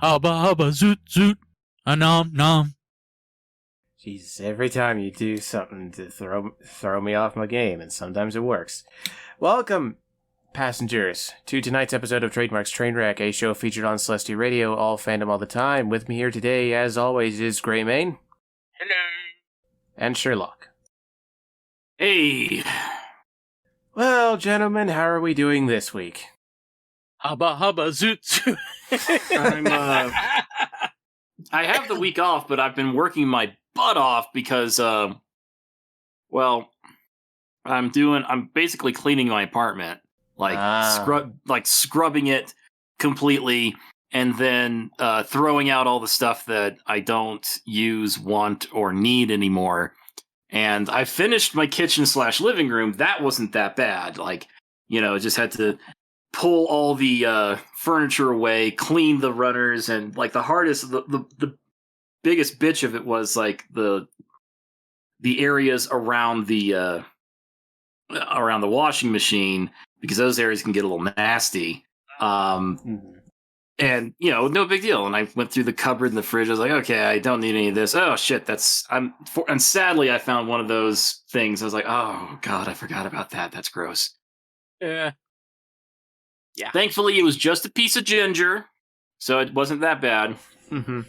Hubba hubba zoot zoot. A nom nom. Jesus, every time you do something to throw me off my game, and sometimes it works. Welcome, passengers, to tonight's episode of Trademark's Trainwreck, a show featured on Celestia Radio, all fandom all the time. With me here today, as always, is Greymane. Hello. And Sherlock. Hey. Well, gentlemen, how are we doing this week? Hubba hubba zoot zoot. I have the week off, but I've been working my butt off because, I'm basically cleaning my apartment, scrubbing it completely, and then throwing out all the stuff that I don't use, want, or need anymore. And I finished my kitchen/living room. That wasn't that bad. Just had to pull all the furniture away, clean the runners, and the hardest, the biggest bitch of it was the areas around the washing machine, because those areas can get a little nasty. And no big deal. And I went through the cupboard and the fridge. I was like, okay, I don't need any of this. Oh shit, and sadly I found one of those things. I was like, oh god, I forgot about that. That's gross. Yeah. Thankfully, it was just a piece of ginger, so it wasn't that bad. Mm-hmm.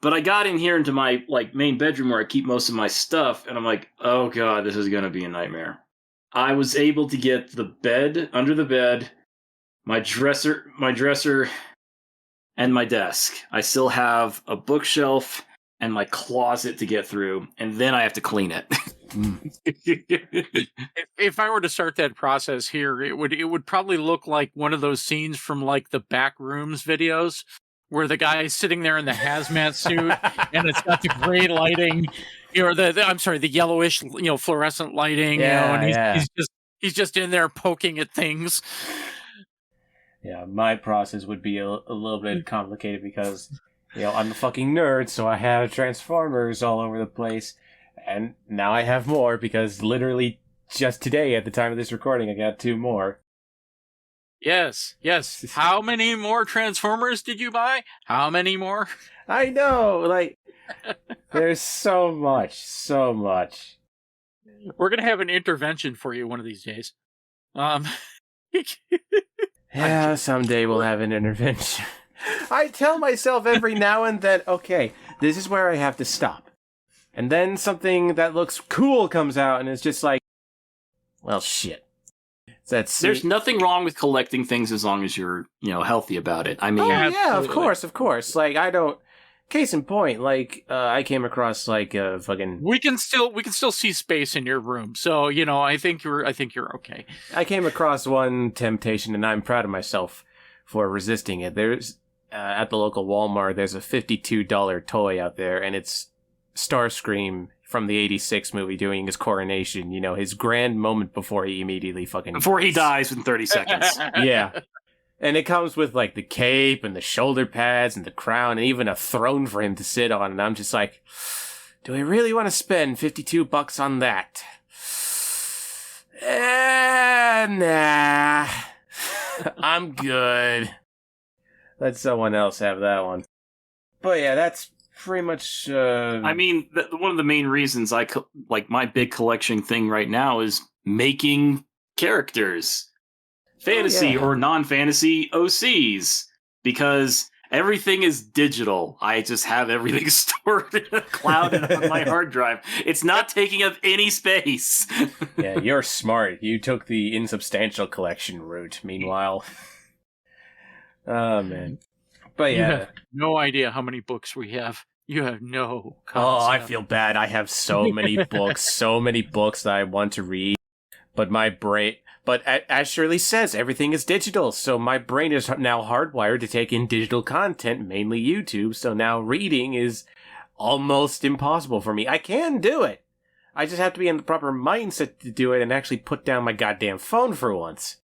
But I got in here into my main bedroom where I keep most of my stuff, and I'm like, oh god, this is gonna be a nightmare. I was able to get the bed under the bed, my dresser, and my desk. I still have a bookshelf and my closet to get through, and then I have to clean it. If I were to start that process here, it would probably look like one of those scenes from the Back Rooms videos where the guy is sitting there in the hazmat suit and it's got the gray lighting, the yellowish, fluorescent lighting, and he's just in there poking at things. Yeah, my process would be a little bit complicated because, I'm a fucking nerd, so I have Transformers all over the place. And now I have more because literally just today, at the time of this recording, I got 2 more. Yes. How many more Transformers did you buy? How many more? I know, there's so much. We're going to have an intervention for you one of these days. Yeah, someday we'll have an intervention. I tell myself every now and then, okay, this is where I have to stop. And then something that looks cool comes out, and it's just well, shit. There's nothing wrong with collecting things as long as you're, healthy about it. I mean, yeah, of course. I don't. Case in point, I came across fucking. We can still see space in your room, so I think you're okay. I came across one temptation, and I'm proud of myself for resisting it. There's at the local Walmart, there's a $52 toy out there, and it's Starscream from the '86 movie doing his coronation. His grand moment before he immediately before he dies in 30 seconds. Yeah. And it comes with, the cape and the shoulder pads and the crown and even a throne for him to sit on. And I'm just like, do I really want to spend $52 on that? Nah. I'm good. Let someone else have that one. But yeah, that's pretty much... I mean, one of the main reasons my big collection thing right now is making characters. Fantasy or non-fantasy OCs, because everything is digital. I just have everything stored in a cloud and on my hard drive. It's not taking up any space. Yeah, you're smart. You took the insubstantial collection route. Meanwhile, oh man, but yeah, you have no idea how many books we have. You have no concept. Oh, I feel bad. I have so many books, that I want to read, but my brain. But as Shirley says, everything is digital, so my brain is now hardwired to take in digital content, mainly YouTube, so now reading is almost impossible for me. I can do it. I just have to be in the proper mindset to do it and actually put down my goddamn phone for once.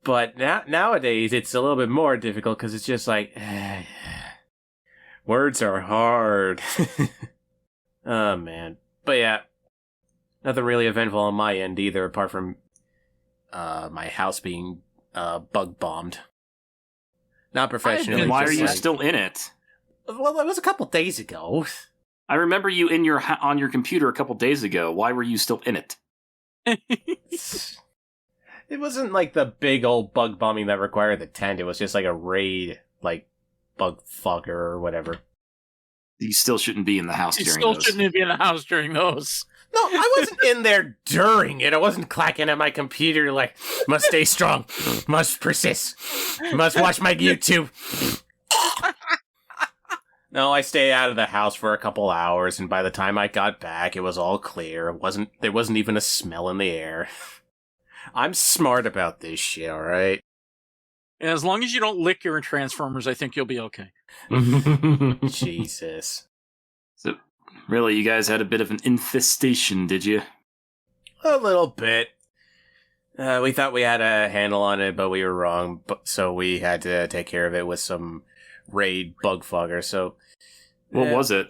But nowadays, it's a little bit more difficult because it's just words are hard. Oh, man. But yeah, nothing really eventful on my end either, apart from my house being bug bombed. Not professionally. Then why are you just still in it? Well, it was a couple days ago. I remember you in on your computer a couple days ago. Why were you still in it? It wasn't like the big old bug bombing that required the tent. It was just like a raid, like bug fucker or whatever. You still shouldn't be in the house You during still those. shouldn't be in the house during those. No, I wasn't in there during it. I wasn't clacking at my computer like, must stay strong, must persist, must watch my YouTube. No, I stayed out of the house for a couple hours, and by the time I got back, it was all clear. There wasn't even a smell in the air. I'm smart about this shit, alright? As long as you don't lick your Transformers, I think you'll be okay. Jesus. So, really, you guys had a bit of an infestation, did you? A little bit. We thought we had a handle on it, but we were wrong, so we had to take care of it with some raid bug fogger, so... What was it?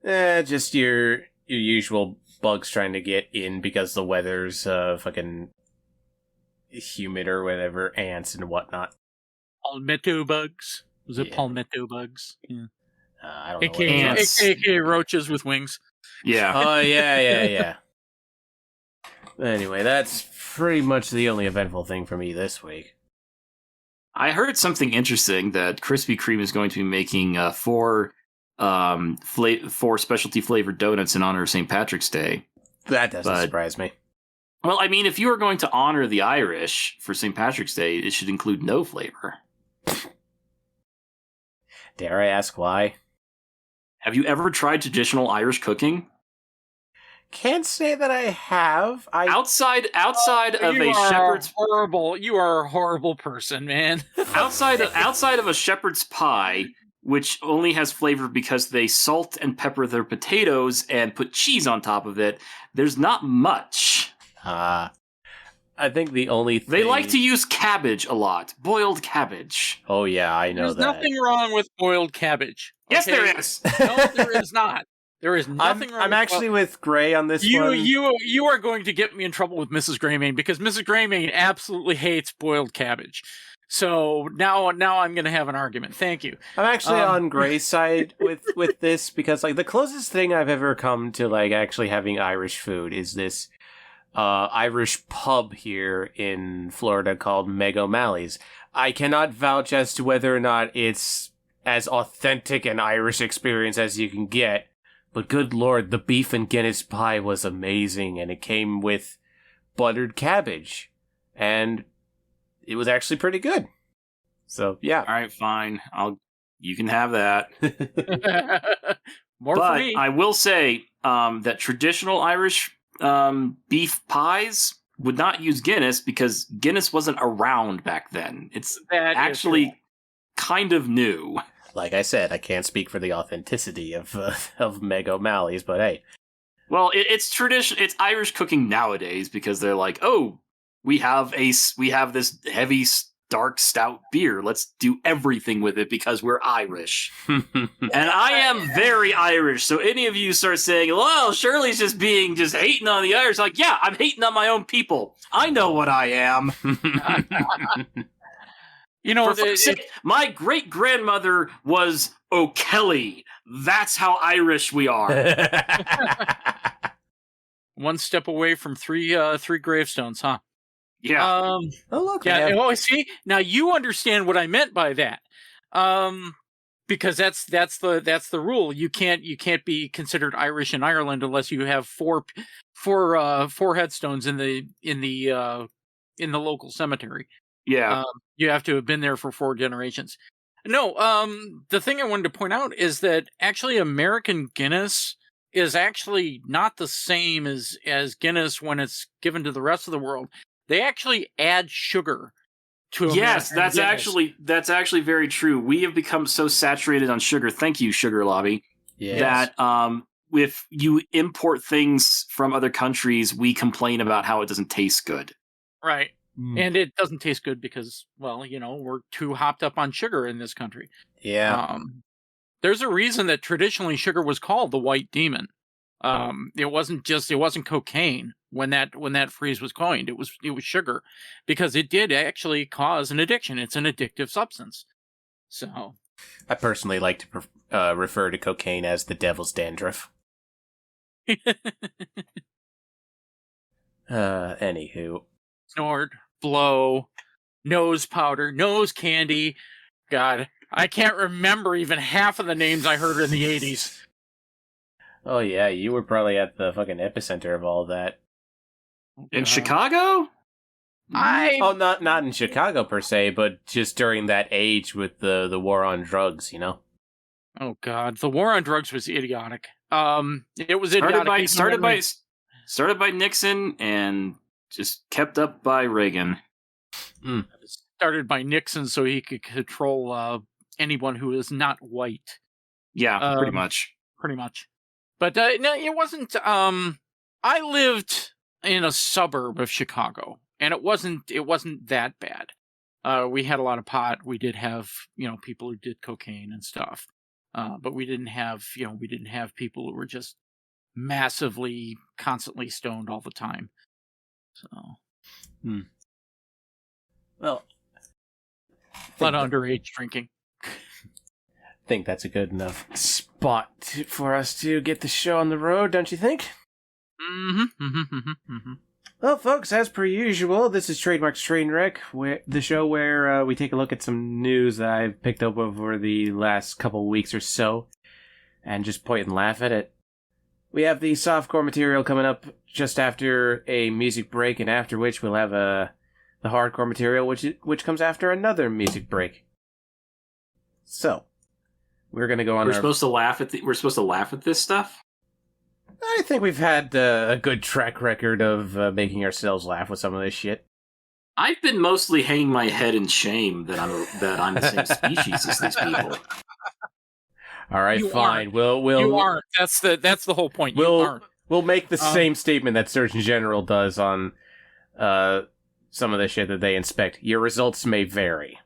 Just your usual bugs trying to get in because the weather's fucking humid or whatever, ants and whatnot. Palmetto bugs. Was it Yeah. palmetto bugs? Yeah. I don't know. AKA roaches with wings. Yeah. Oh, yeah. Anyway, that's pretty much the only eventful thing for me this week. I heard something interesting that Krispy Kreme is going to be making four specialty flavored donuts in honor of St. Patrick's Day. That doesn't surprise me. Well, I mean, if you are going to honor the Irish for St. Patrick's Day, it should include no flavor. Dare I ask why? Have you ever tried traditional Irish cooking? Can't say that I have. Outside of You a are shepherd's horrible. You are a horrible person, man. outside of a shepherd's pie, which only has flavor because they salt and pepper their potatoes and put cheese on top of it. There's not much. I think the only thing... They like to use cabbage a lot. Boiled cabbage. Oh yeah, I know There's that. nothing wrong with boiled cabbage. Yes, okay? there is. No, there is not. There is nothing wrong. I'm actually with Gray on this one. You are going to get me in trouble with Mrs. Greymane because Mrs. Greymane absolutely hates boiled cabbage. So now I'm going to have an argument. Thank you. I'm actually on Gray's side with this because like the closest thing I've ever come to like actually having Irish food is this Irish pub here in Florida called Meg O'Malley's. I cannot vouch as to whether or not it's as authentic an Irish experience as you can get. But good lord, the beef and Guinness pie was amazing, and it came with buttered cabbage. And it was actually pretty good. So, yeah. All right, fine. You can have that. More But for me. I will say that traditional Irish beef pies would not use Guinness because Guinness wasn't around back then. It's That is actually kind of new. Like I said, I can't speak for the authenticity of Meg O'Malley's, but hey. Well, it's tradition. It's Irish cooking nowadays because they're like, oh, we have this heavy, dark, stout beer. Let's do everything with it because we're Irish. And I am very Irish. So any of you start saying, well, Shirley's just hating on the Irish. Like, yeah, I'm hating on my own people. I know what I am. You know, my great grandmother was O'Kelly. That's how Irish we are. one step away from three gravestones, huh? Yeah. Oh look! Yeah. Oh, see, now you understand what I meant by that. Because that's the rule. You can't be considered Irish in Ireland unless you have four headstones in the local cemetery. Yeah. You have to have been there for 4 generations. No, the thing I wanted to point out is that actually American Guinness is actually not the same as Guinness when it's given to the rest of the world. They actually add sugar to American Yes, that's Guinness. actually very true. We have become so saturated on sugar. Thank you, Sugar Lobby. Yes. That if you import things from other countries, we complain about how it doesn't taste good. Right. And it doesn't taste good because, well, you know, we're too hopped up on sugar in this country. Yeah. There's a reason that traditionally sugar was called the white demon. It wasn't cocaine when that phrase was coined. It was sugar, because it did actually cause an addiction. It's an addictive substance. So I personally like to refer to cocaine as the devil's dandruff. Anywho. snort, blow, nose powder, nose candy. God, I can't remember even half of the names I heard in the 80s. Oh yeah, you were probably at the fucking epicenter of all that. In Chicago? Oh, not in Chicago per se, but just during that age with the war on drugs, you know. Oh God, the war on drugs was idiotic. It was idiotic. Started by Nixon and just kept up by Reagan. Started by Nixon so he could control anyone who is not white. Yeah, pretty much. Pretty much. But no, it wasn't. I lived in a suburb of Chicago, and it wasn't that bad. We had a lot of pot. We did have people who did cocaine and stuff, but we didn't have people who were just massively, constantly stoned all the time. So, well, a lot of underage drinking. I think that's a good enough spot for us to get the show on the road, don't you think? Well, folks, as per usual, this is Trademark's Trainwreck, the show where we take a look at some news that I've picked up over the last couple weeks or so, and just point and laugh at it. We have the softcore material coming up just after a music break, and after which we'll have the hardcore material, which comes after another music break. So, we're gonna go on. We're supposed to laugh at this stuff. I think we've had a good track record of making ourselves laugh with some of this shit. I've been mostly hanging my head in shame that I'm the same species as these people. All right, you fine. Aren't. We'll you aren't. That's the whole point. You aren't. We'll make the same statement that Surgeon General does on some of the shit that they inspect. Your results may vary.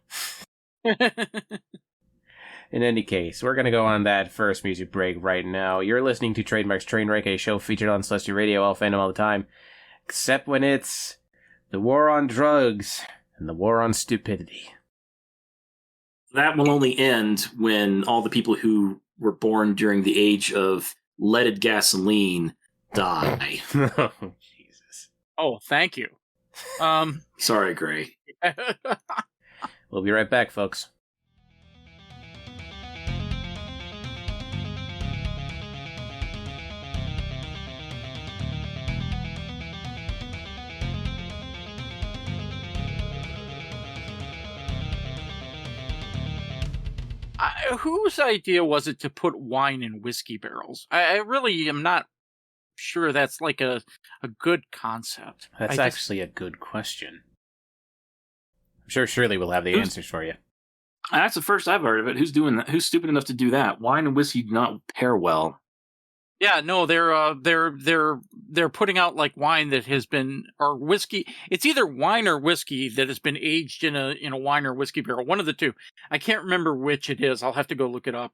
In any case, we're going to go on that first music break right now. You're listening to Trademark's Trainwreck, a show featured on Celestial Radio, all fandom all the time, except when it's the war on drugs and the war on stupidity. That will only end when all the people who were born during the age of leaded gasoline die. Oh, Jesus. Oh, thank you. Sorry, Gray. We'll be right back, folks. Whose idea was it to put wine in whiskey barrels? I really am not sure that's like a good concept. That's actually a good question. I'm sure Shirley will have the answers for you. That's the first I've heard of it. Who's doing that? Who's stupid enough to do that? Wine and whiskey do not pair well. Yeah, no, they're putting out like wine that has been, or whiskey. It's either wine or whiskey that has been aged in a wine or whiskey barrel. One of the two. I can't remember which it is. I'll have to go look it up.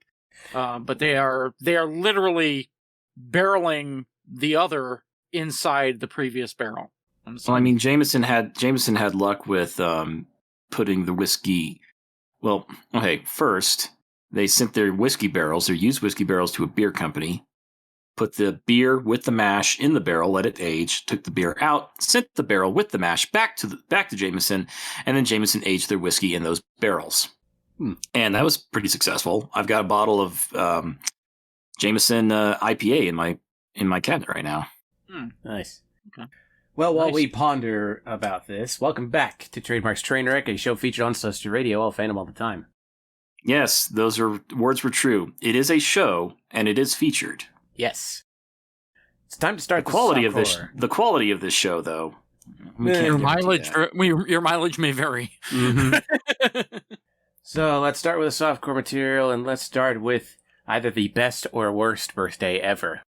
But they are literally barreling the other inside the previous barrel. Well, I mean, Jameson had luck with putting the whiskey. Well, okay, first they sent their used whiskey barrels to a beer company. Put the beer with the mash in the barrel, let it age, took the beer out, sent the barrel with the mash back to Jameson, and then Jameson aged their whiskey in those barrels. And that was pretty successful. I've got a bottle of Jameson IPA in my cabinet right now. Nice. Okay. Well, while we ponder about this, welcome back to Trademark's Trainwreck, a show featured on Celestial Radio, all fandom all the time. Yes, those words were true. It is a show, and it is featured. Yes. It's time to start the quality of this show, though. Your mileage may vary. Mm-hmm. So let's start with the softcore material, and let's start with either the best or worst birthday ever.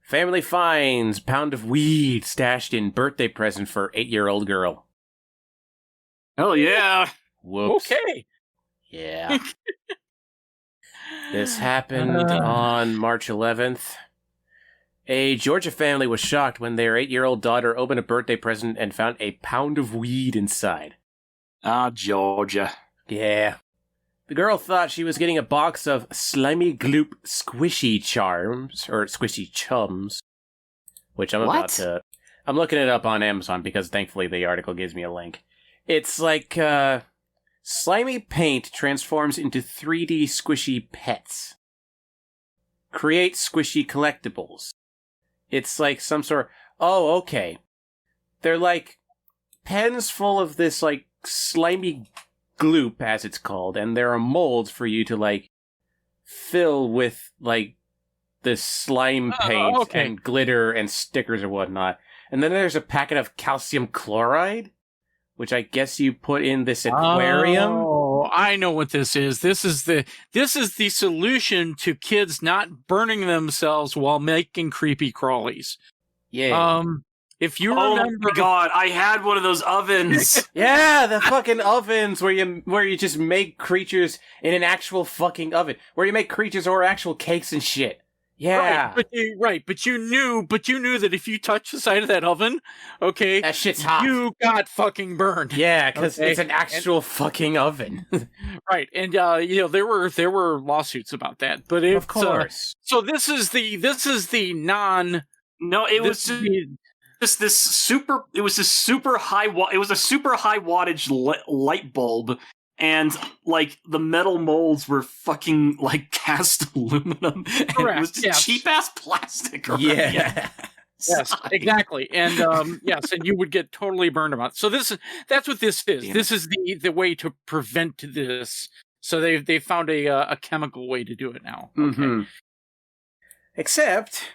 Family finds pound of weed stashed in birthday present for 8-year-old girl. Oh yeah. Whoops. Okay. Yeah. This happened on March 11th. A Georgia family was shocked when their 8-year-old daughter opened a birthday present and found a pound of weed inside. Ah, Georgia. Yeah. The girl thought she was getting a box of slimy gloop squishy charms, or squishy chums, which I'm looking it up on Amazon because thankfully the article gives me a link. It's like, slimy paint transforms into 3D squishy pets. Create squishy collectibles. It's like some sort... Oh, okay. They're like pens full of this, like, slimy gloop, as it's called, and there are molds for you to, like, fill with, like, this slime paint and glitter and stickers or whatnot. And then there's a packet of calcium chloride, which I guess you put in this aquarium. Oh, I know what this is. This is the solution to kids not burning themselves while making creepy crawlies. Yeah. If you remember, oh my god, I had one of those ovens. Yeah, the fucking ovens where you just make creatures in an actual fucking oven, where you make creatures or actual cakes and shit. Yeah, but you knew that if you touch the side of that oven, okay, that shit's hot. You got fucking burned. Yeah, because it's an actual fucking oven. Right, and there were lawsuits about that, but of course. So this is the non. No, it was this super. It was this super high. It was a super high wattage light bulb. And, like, the metal molds were fucking, like, cast aluminum. And correct, it was just cheap-ass plastic. Right? Yeah. Yes, exactly. And, yes, and you would get totally burned about it. So that's what this is. This is the way to prevent this. So they found a chemical way to do it now. Okay. Mm-hmm. Except,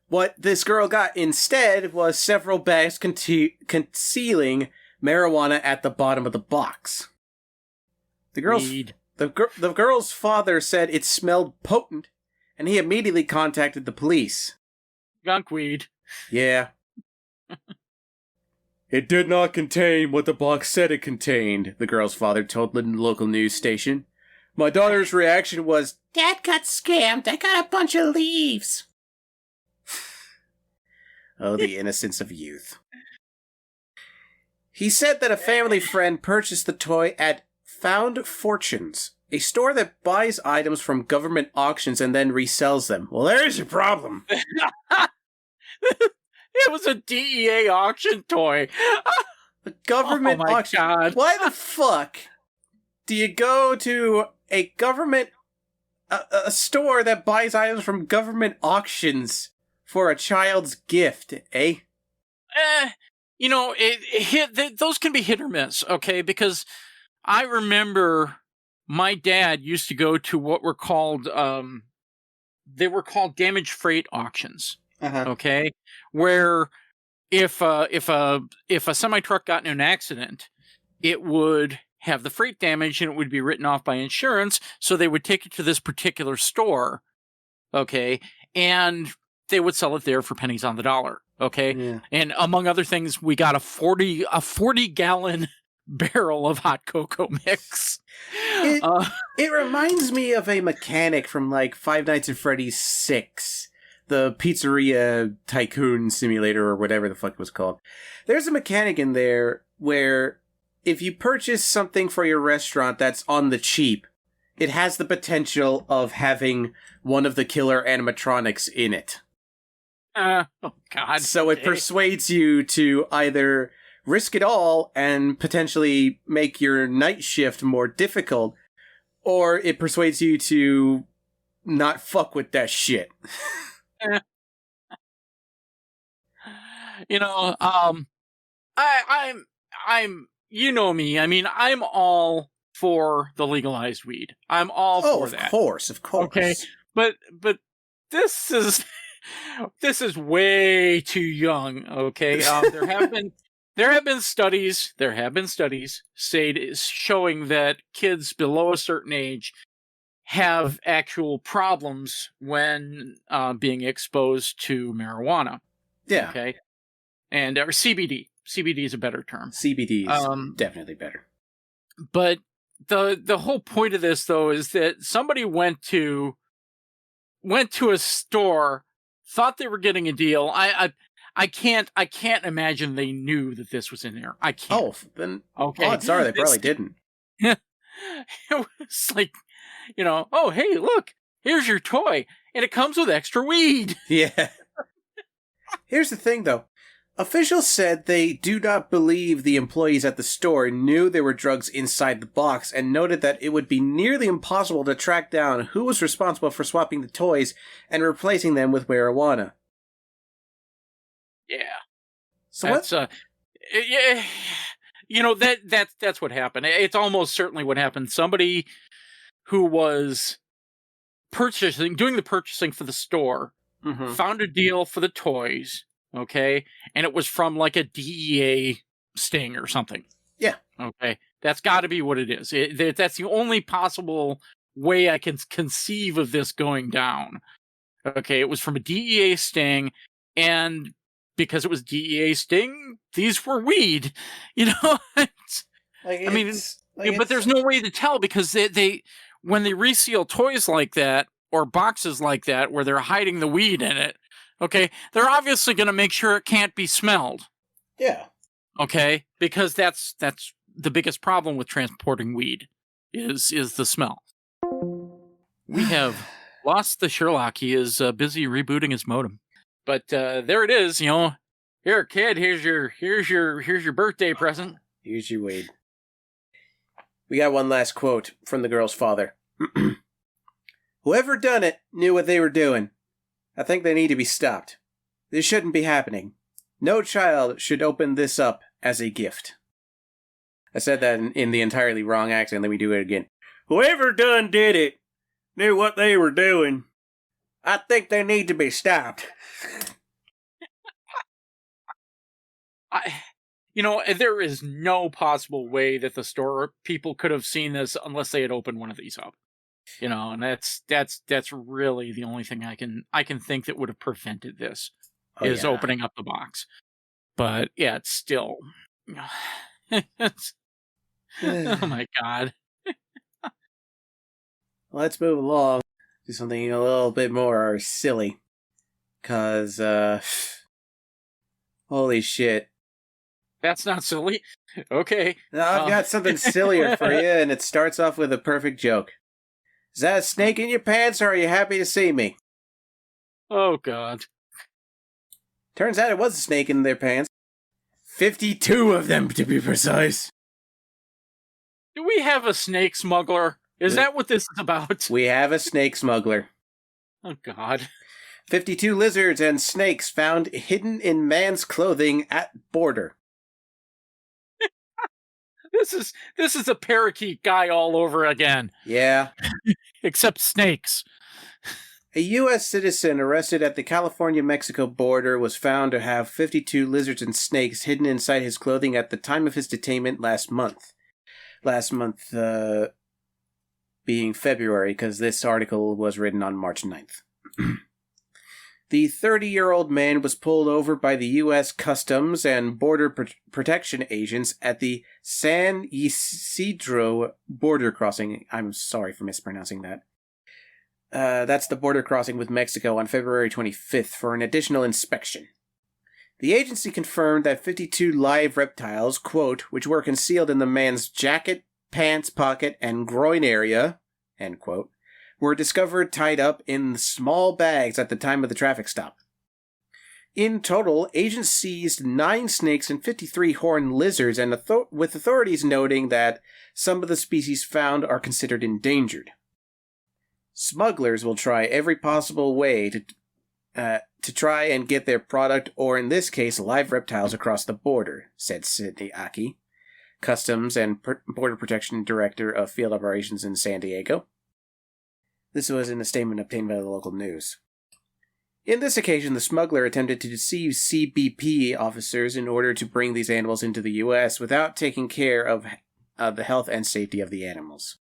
what this girl got instead was several bags concealing marijuana at the bottom of the box. The girl's father said it smelled potent, and he immediately contacted the police. Gunk weed. Yeah. It did not contain what the box said it contained, the girl's father told the local news station. My daughter's reaction was, Dad got scammed. I got a bunch of leaves. Oh, the innocence of youth. He said that a family friend purchased the toy at Found Fortunes, a store that buys items from government auctions and then resells them. Well, there's your problem. It was a DEA auction toy. The government auction. God. Why the fuck do you go to a government a store that buys items from government auctions for a child's gift, eh? Those can be hit or miss, okay? Because I remember my dad used to go to what were called damage freight auctions. Okay, where if a semi truck got in an accident, it would have the freight damage and it would be written off by insurance. So they would take it to this particular store, okay, and they would sell it there for pennies on the dollar. Okay, yeah. And among other things, we got a 40 gallon barrel of hot cocoa mix. It reminds me of a mechanic from like Five Nights at Freddy's 6. The pizzeria tycoon simulator or whatever the fuck it was called. There's a mechanic in there where if you purchase something for your restaurant that's on the cheap, it has the potential of having one of the killer animatronics in it. Oh God. So it persuades you to either risk it all and potentially make your night shift more difficult, or it persuades you to not fuck with that shit. I'm you know me. I mean, I'm all for the legalized weed. I'm all for that. Of course. Okay, but this is way too young. Okay, there have been studies showing that kids below a certain age have actual problems when being exposed to marijuana. Yeah. Okay. And or CBD. CBD is a better term. CBD is definitely better. But the whole point of this, though, is that somebody went to a store, thought they were getting a deal. I can't imagine they knew that this was in there. I can't. Oh, then Okay. odds are they probably didn't. It was like, oh, hey, look, here's your toy, and it comes with extra weed. Yeah. Here's the thing, though. Officials said they do not believe the employees at the store knew there were drugs inside the box, and noted that it would be nearly impossible to track down who was responsible for swapping the toys and replacing them with marijuana. Yeah. So that's yeah, that's what happened. It's almost certainly what happened. Somebody who was doing the purchasing for the store, found a deal for the toys, okay, and it was from like a DEA sting or something. Yeah. Okay, that's got to be what it is. That's the only possible way I can conceive of this going down. Okay, it was from a DEA sting, and because it was DEA sting, these were weed. But there's no way to tell, because they when they reseal toys like that or boxes like that where they're hiding the weed in it, okay, they're obviously going to make sure it can't be smelled. Yeah. Okay, because that's the biggest problem with transporting weed is the smell. We have lost the Sherlock. He is busy rebooting his modem. But there it is, Here, kid, here's your birthday present. Here's your weed. We got one last quote from the girl's father. Whoever done it knew what they were doing. I think they need to be stopped. This shouldn't be happening. No child should open this up as a gift. I said that in the entirely wrong accent. Let me do it again. Whoever done did it knew what they were doing. I think they need to be stopped. There is no possible way that the store people could have seen this unless they had opened one of these up. And that's really the only thing I can think that would have prevented this opening up the box. But yeah, it's still oh my god. Let's move along to something a little bit more silly. 'Cause holy shit. That's not silly. Okay. Now, I've got something sillier for you, and it starts off with a perfect joke. Is that a snake in your pants, or are you happy to see me? Oh, God. Turns out it was a snake in their pants. 52 of them, to be precise. Do we have a snake smuggler? Is that what this is about? We have a snake smuggler. Oh, God. 52 lizards and snakes found hidden in man's clothing at border. This is a parakeet guy all over again. Yeah. Except snakes. A U.S. citizen arrested at the California-Mexico border was found to have 52 lizards and snakes hidden inside his clothing at the time of his detainment last month. Last month being February, because this article was written on March 9th. The 30-year-old man was pulled over by the U.S. Customs and Border Protection agents at the San Ysidro border crossing. I'm sorry for mispronouncing that. That's the border crossing with Mexico on February 25th for an additional inspection. The agency confirmed that 52 live reptiles, quote, which were concealed in the man's jacket, pants pocket, and groin area, end quote, were discovered tied up in small bags at the time of the traffic stop. In total, agents seized 9 snakes and 53 horned lizards, and with authorities noting that some of the species found are considered endangered. Smugglers will try every possible way to try and get their product, or in this case, live reptiles, across the border, said Sidney Aki, Customs and Border Protection Director of Field Operations in San Diego. This was in a statement obtained by the local news. In this occasion, the smuggler attempted to deceive CBP officers in order to bring these animals into the U.S. without taking care of the health and safety of the animals.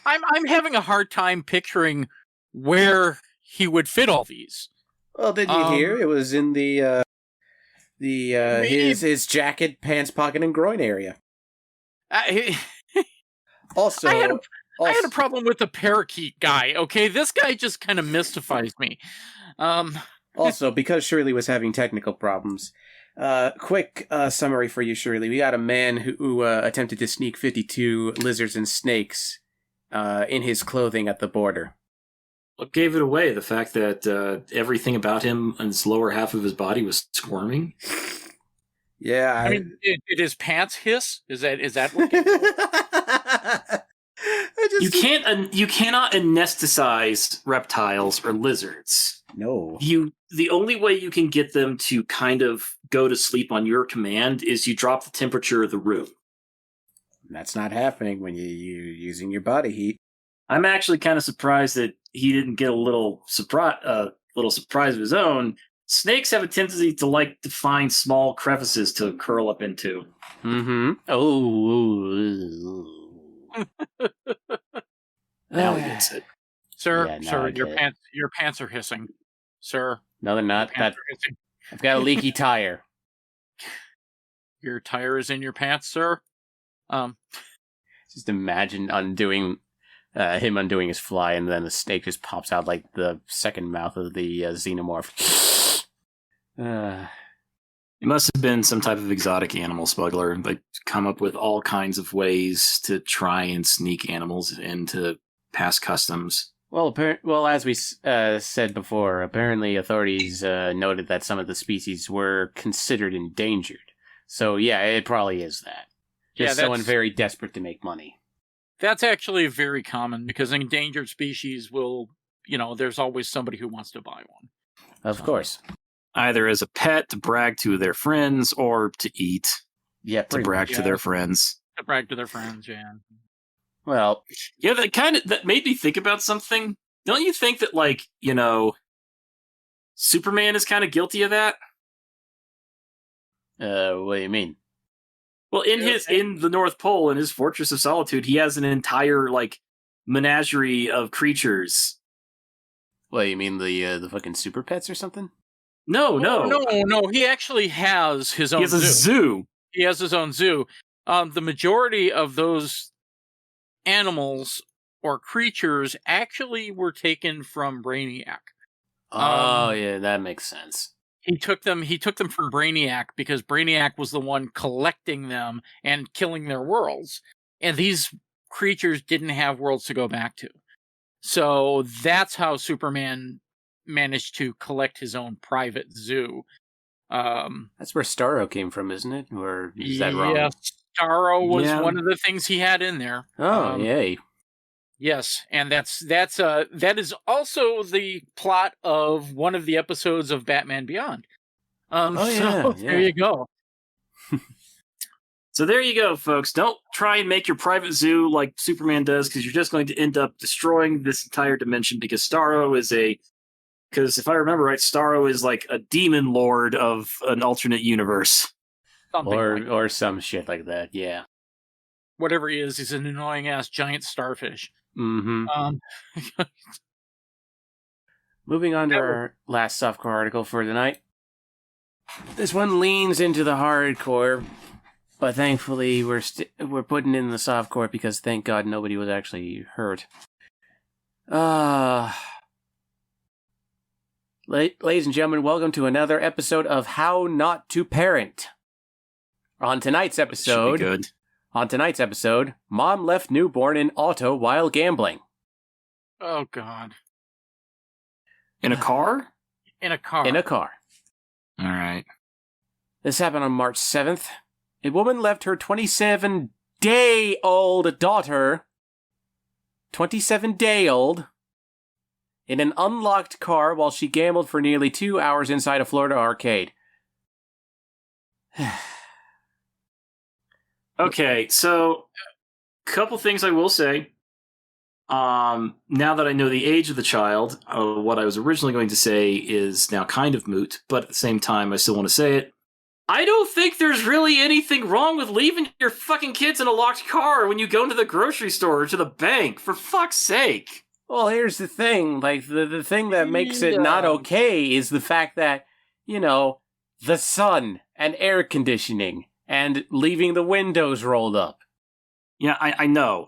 I'm having a hard time picturing where he would fit all these. Well, did you hear? It was in his jacket, pants pocket, and groin area. I, Also, I had a I had a also, problem with the parakeet guy. Okay, this guy just kind of mystifies me. Um, also, because Shirley was having technical problems, quick summary for you, Shirley. We got a man who attempted to sneak 52 lizards and snakes in his clothing at the border. What gave it away? The fact that everything about him and his lower half of his body was squirming? Yeah, I mean, did his pants hiss? Is that what? Gave it away? You cannot anesthetize reptiles or lizards. No. The only way you can get them to kind of go to sleep on your command is you drop the temperature of the room. That's not happening when you're using your body heat. I'm actually kind of surprised that he didn't get a little surprise of his own. Snakes have a tendency to like to find small crevices to curl up into. Mm-hmm. Oh. Now he gets it. Sir, Yeah, no, sir, I get it. your pants are hissing, sir. No, they're not. Your pants are hissing. I've got a leaky tire. Your tire is in your pants, sir. Just imagine him undoing his fly, and then the snake just pops out like the second mouth of the xenomorph. It must have been some type of exotic animal smuggler. They come up with all kinds of ways to try and sneak animals into past customs. Well, as we said before, apparently authorities noted that some of the species were considered endangered. So yeah, it probably is that. Just someone very desperate to make money. That's actually very common because endangered species will, there's always somebody who wants to buy one. Of course. Either as a pet to brag to their friends or to eat. Yeah, to brag to their friends. To brag to their friends, yeah. Well, yeah, that made me think about something. Don't you think that, Superman is kind of guilty of that? What do you mean? Well, in the North Pole, in his Fortress of Solitude, he has an entire menagerie of creatures. What, you mean the fucking super pets or something? No. He actually has his own. He has a zoo. He has his own zoo. The majority of those animals or creatures actually were taken from Brainiac. Oh, yeah, that makes sense. He took them from Brainiac because Brainiac was the one collecting them and killing their worlds. And these creatures didn't have worlds to go back to. So that's how Superman managed to collect his own private zoo. That's where Starro came from, isn't it? Or is that wrong? Yeah, Starro was one of the things he had in there. Oh, yay. Yes, and that is also the plot of one of the episodes of Batman Beyond. There you go. So there you go, folks. Don't try and make your private zoo like Superman does, because you're just going to end up destroying this entire dimension. Because if I remember right, Starro is like a demon lord of an alternate universe, or some shit like that. Yeah. Whatever he is, he's an annoying ass giant starfish. Mm-hmm. Moving on to our last softcore article for the night. This one leans into the hardcore, but thankfully we're putting in the softcore because thank God nobody was actually hurt. Ladies and gentlemen, welcome to another episode of How Not to Parent. On tonight's episode, Mom left newborn in auto while gambling. Oh, God. In a car? In a car. All right. This happened on March 7th. A woman left her 27-day-old daughter, 27-day-old, in an unlocked car while she gambled for nearly 2 hours inside a Florida arcade. Okay, so couple things I will say. Now that I know the age of the child, what I was originally going to say is now kind of moot, but at the same time, I still want to say it. I don't think there's really anything wrong with leaving your fucking kids in a locked car when you go to the grocery store or to the bank, for fuck's sake. Well, here's the thing. The thing that makes it not okay is the fact that, the sun and air conditioning and leaving the windows rolled up. Yeah, I know.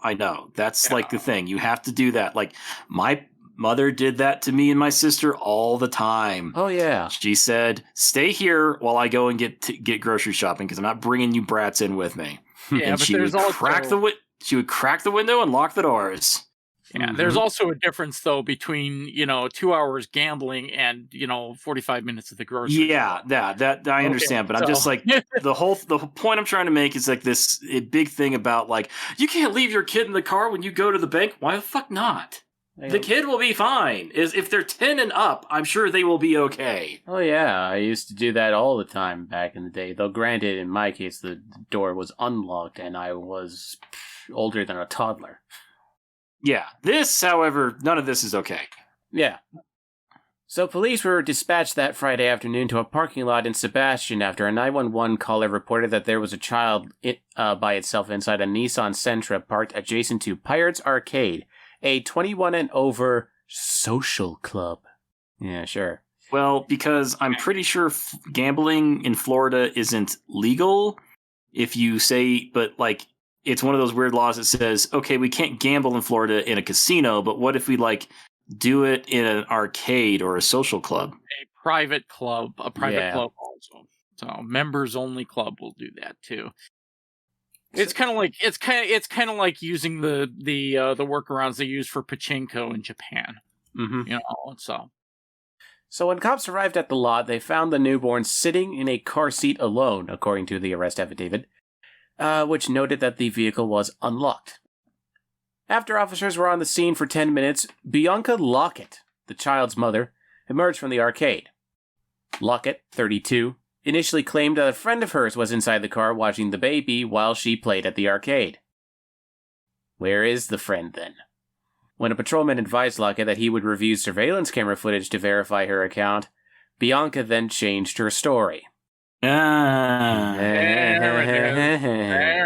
That's like the thing. You have to do that. Like my mother did that to me and my sister all the time. Oh yeah. She said, "Stay here while I go and get grocery shopping because I'm not bringing you brats in with me." Yeah, And but she there's would also she would crack the window and lock the doors. yeah, there's also a difference though between 2 hours gambling and 45 minutes at the grocery Yeah, store. that I understand, but I'm just So like the whole point I'm trying to make is like this big thing about like you can't leave your kid in the car when you go to the bank. Why the fuck not? The kid will be fine. Is if they're 10 and up, I'm sure they will be okay. Oh yeah, I used to do that all the time back in the day. Though granted, in my case, the door was unlocked and I was older than a toddler. Yeah. This, however, none of this is okay. Yeah. So police were dispatched that Friday afternoon to a parking lot in Sebastian after a 911 caller reported that there was a child by itself inside a Nissan Sentra parked adjacent to Pirates Arcade, a 21 and over social club. Yeah, sure. Well, because I'm pretty sure gambling in Florida isn't legal. If you say, but like, it's one of those weird laws that says, okay, we can't gamble in Florida in a casino, but what if we like do it in an arcade or a social club? a private club also. So members only club will do that too. It's kind of like using the workarounds they use for pachinko in Japan. Mm-hmm. So when cops arrived at the lot, they found the newborn sitting in a car seat alone, according to the arrest affidavit, which noted that the vehicle was unlocked. After officers were on the scene for 10 minutes, Bianca Lockett, the child's mother, emerged from the arcade. Lockett, 32, initially claimed that a friend of hers was inside the car watching the baby while she played at the arcade. Where is the friend, then? When a patrolman advised Lockett that he would review surveillance camera footage to verify her account, Bianca then changed her story. there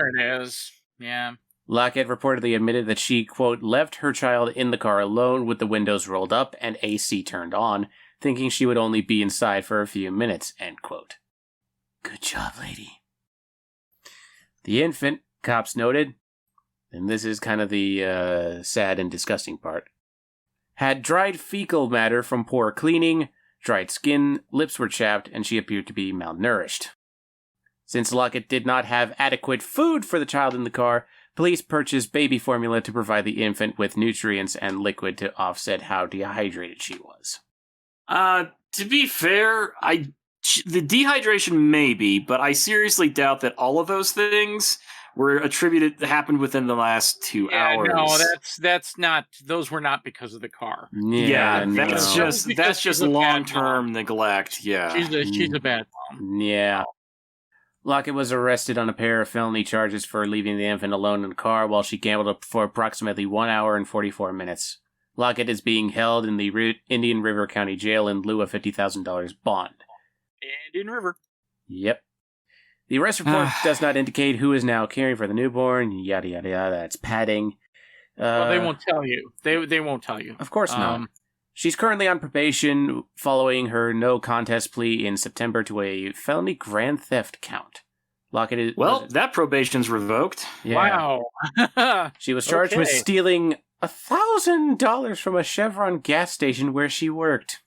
it is. Yeah. Lockett reportedly admitted that she, quote, left her child in the car alone with the windows rolled up and AC turned on, thinking she would only be inside for a few minutes, end quote. Good job, lady. The infant, cops noted, and this is kind of the sad and disgusting part, had dried fecal matter from poor cleaning, dried skin, lips were chapped, and she appeared to be malnourished. Since Lockett did not have adequate food for the child in the car, police purchased baby formula to provide the infant with nutrients and liquid to offset how dehydrated she was. To be fair, the dehydration maybe, but I seriously doubt that all of those things were happened within the last 2 hours. No, that's not. Those were not because of the car. Yeah, that's just long-term neglect. Yeah, she's a bad mom. Yeah. Lockett was arrested on a pair of felony charges for leaving the infant alone in the car while she gambled for approximately 1 hour and 44 minutes. Lockett is being held in the Indian River County Jail in lieu of $50,000 bond. Indian River. Yep. The arrest report does not indicate who is now caring for the newborn, yada yada yada, it's padding. Well, they won't tell you. They won't tell you. Of course not. She's currently on probation following her no contest plea in September to a felony grand theft count. Lockett is... Well, that probation's revoked. Yeah. Wow. She was charged with stealing $1,000 from a Chevron gas station where she worked.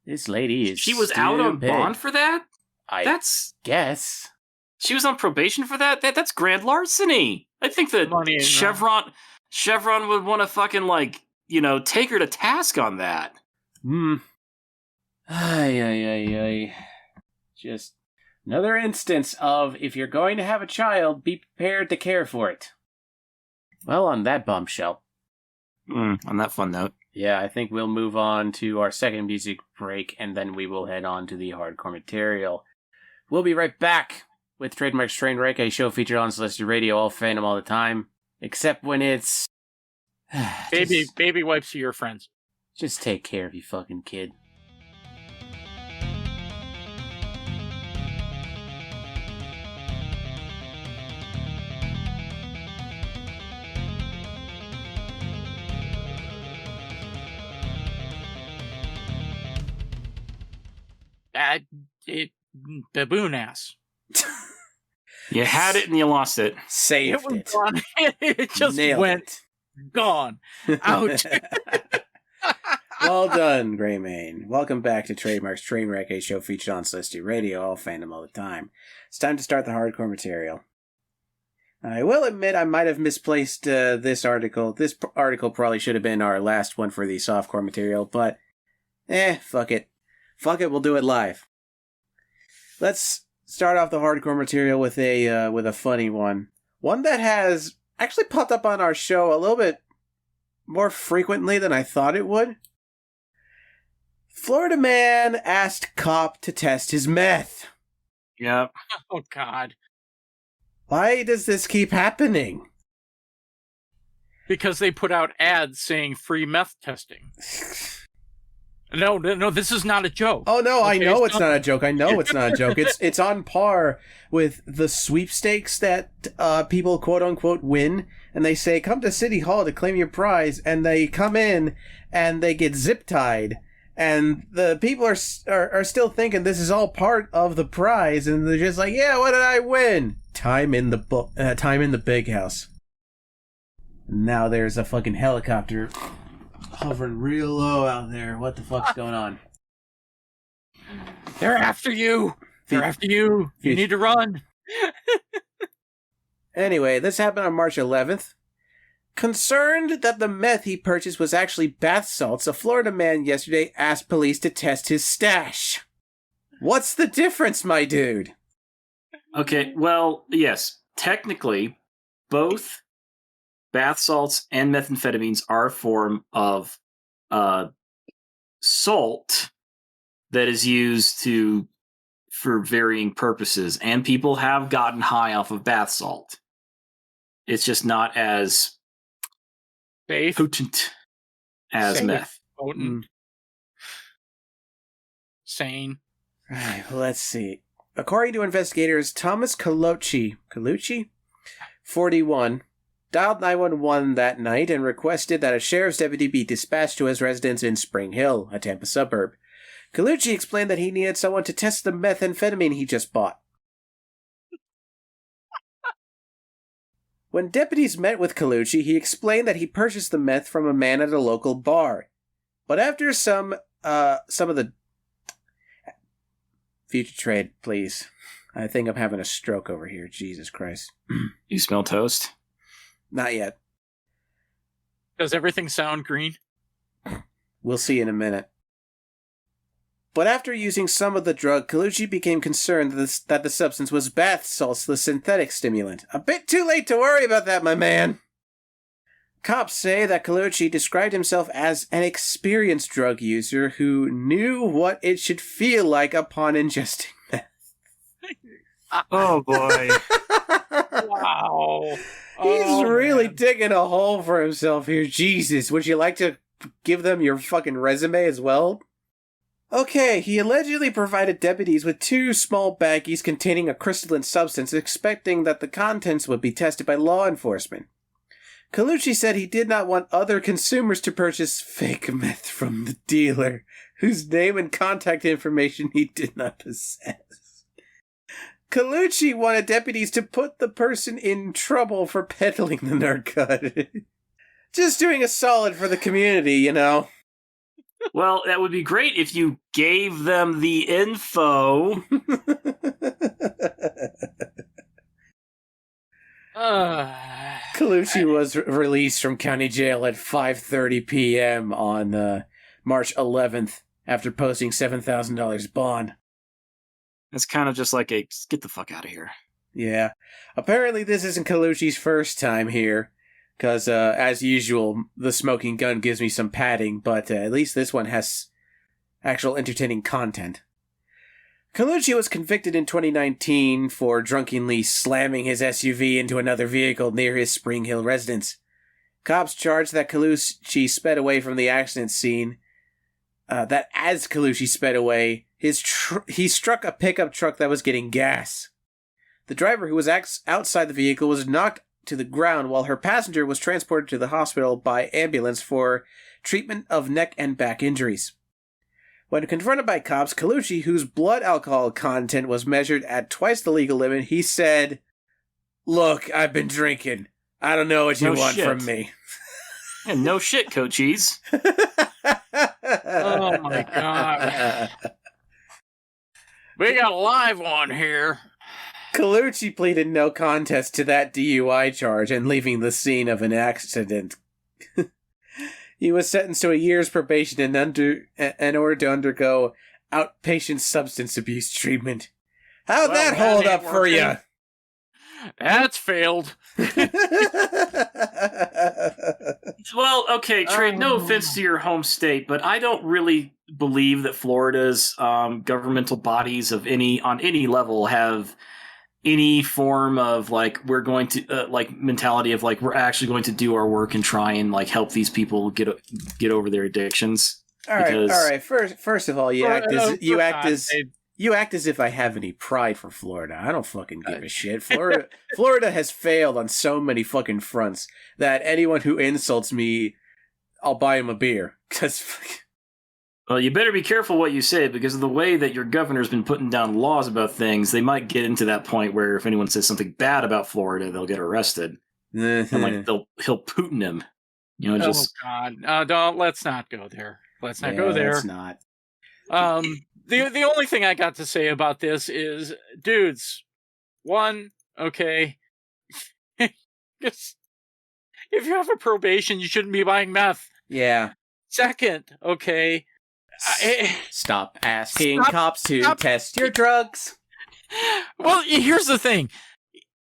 This lady is She was out on bond for that? That's guess. She was on probation for that? That's grand larceny. I think that Chevron would want to fucking take her to task on that. Ay. Just another instance of if you're going to have a child, be prepared to care for it. Well, on that bombshell. On that fun note. Yeah, I think we'll move on to our second music break, and then we will head on to the hardcore material. We'll be right back with Trademark's Trainwreck, a show featured on Celestia Radio, all fandom all the time, except when it's... baby wipes are your friends. Just take care of you fucking kid. Baboon ass. You had it and you lost it. Saved was it. gone. It just Nailed went gone. Out. Well done, Greymane. Welcome back to Trademark's Trainwreck, a show featured on Celestia Radio, all fandom all the time. It's time to start the hardcore material. I will admit I might have misplaced this article. This article probably should have been our last one for the softcore material, but fuck it. Fuck it, we'll do it live. Let's start off the hardcore material with a funny one. One that has actually popped up on our show a little bit more frequently than I thought it would. Florida man asked cop to test his meth. Yep. Oh, God. Why does this keep happening? Because they put out ads saying free meth testing. No, this is not a joke. Oh, no, Okay, I know it's not a joke. I know it's not a joke. It's on par with the sweepstakes that people quote-unquote win, and they say, come to City Hall to claim your prize, and they come in, and they get zip-tied, and the people are still thinking this is all part of the prize, and they're just like, yeah, what did I win? Time in the big house. Now there's a fucking helicopter hovering real low out there. What the fuck's going on? They're after you. They're after you. You need to run. Anyway, this happened on March 11th. Concerned that the meth he purchased was actually bath salts, a Florida man yesterday asked police to test his stash. What's the difference, my dude? Okay, well, yes. Technically, both bath salts and methamphetamines are a form of salt that is used for varying purposes, and people have gotten high off of bath salt. It's just not as Safe. potent as Safe. meth. Potent. Sane. Right, well, let's see. According to investigators, Thomas Colucci, 41, dialed 911 that night and requested that a sheriff's deputy be dispatched to his residence in Spring Hill, a Tampa suburb. Colucci explained that he needed someone to test the methamphetamine he just bought. When deputies met with Colucci, he explained that he purchased the meth from a man at a local bar. But after some of the... Future trade, please. I think I'm having a stroke over here. Jesus Christ. You smell toast? Not yet. Does everything sound green? We'll see in a minute. But after using some of the drug, Colucci became concerned that the substance was bath salts, the synthetic stimulant. A bit too late to worry about that, my man. Cops say that Colucci described himself as an experienced drug user who knew what it should feel like upon ingesting meth. Oh, boy. Wow. He's really man. digging a hole for himself here. Jesus, would you like to give them your fucking resume as well? Okay, he allegedly provided deputies with 2 small baggies containing a crystalline substance, expecting that the contents would be tested by law enforcement. Colucci said he did not want other consumers to purchase fake meth from the dealer, whose name and contact information he did not possess. Colucci wanted deputies to put the person in trouble for peddling the narcotic. Just doing a solid for the community, you know. Well, that would be great if you gave them the info. Colucci was released from county jail at 5:30 p.m. on March 11th after posting $7,000 bond. It's kind of just like get the fuck out of here. Yeah. Apparently this isn't Colucci's first time here, because as usual, the smoking gun gives me some padding, but at least this one has actual entertaining content. Colucci was convicted in 2019 for drunkenly slamming his SUV into another vehicle near his Spring Hill residence. Cops charged that Colucci sped away from the accident scene. That as Colucci sped away, he struck a pickup truck that was getting gas. The driver, who was outside the vehicle, was knocked to the ground while her passenger was transported to the hospital by ambulance for treatment of neck and back injuries. When confronted by cops, Colucci, whose blood alcohol content was measured at twice the legal limit, he said, Look, I've been drinking. I don't know what you want from me. And no shit, Cochise. Oh my god. We got a live one here. Colucci pleaded no contest to that DUI charge and leaving the scene of an accident. He was sentenced to a year's probation in order to undergo outpatient substance abuse treatment. How'd that hold up for you? That's failed. Well, okay, Trade, no offense to your home state, but I don't really believe that Florida's governmental bodies on any level have any form of like we're going to like mentality of like we're actually going to do our work and try and like help these people get over their addictions. All right. First of all, you act as if I have any pride for Florida. I don't fucking give a shit. Florida has failed on so many fucking fronts that anyone who insults me, I'll buy him a beer. Well, you better be careful what you say, because of the way that your governor's been putting down laws about things, they might get into that point where if anyone says something bad about Florida, they'll get arrested. And like he'll Putin him. You know, just God. Let's not go there. Let's not go there. Let's not. The only thing I got to say about this is, dudes, one, okay, just, if you have a probation, you shouldn't be buying meth. Yeah. Second, okay, stop asking cops to test your drugs. Well, here's the thing.